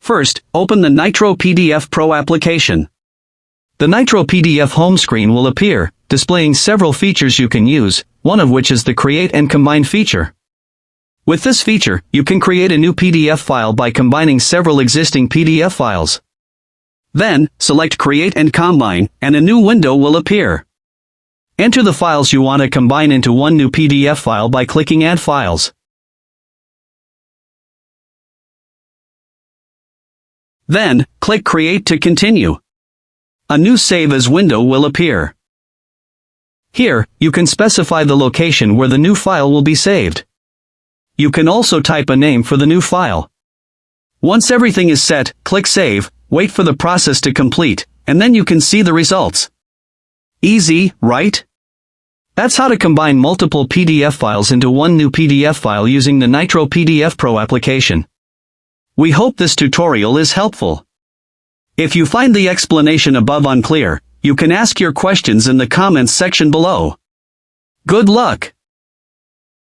First, open the Nitro PDF Pro application. The Nitro PDF home screen will appear, displaying several features you can use, one of which is the Create and Combine feature. With this feature, you can create a new PDF file by combining several existing PDF files. Then, select Create and Combine, and a new window will appear. Enter the files you want to combine into one new PDF file by clicking Add Files. Then, click Create to continue. A new Save As window will appear. Here, you can specify the location where the new file will be saved. You can also type a name for the new file. Once everything is set, click Save, wait for the process to complete, and then you can see the results. Easy, right? That's how to combine multiple PDF files into one new PDF file using the Nitro PDF Pro application. We hope this tutorial is helpful. If you find the explanation above unclear, you can ask your questions in the comments section below. Good luck!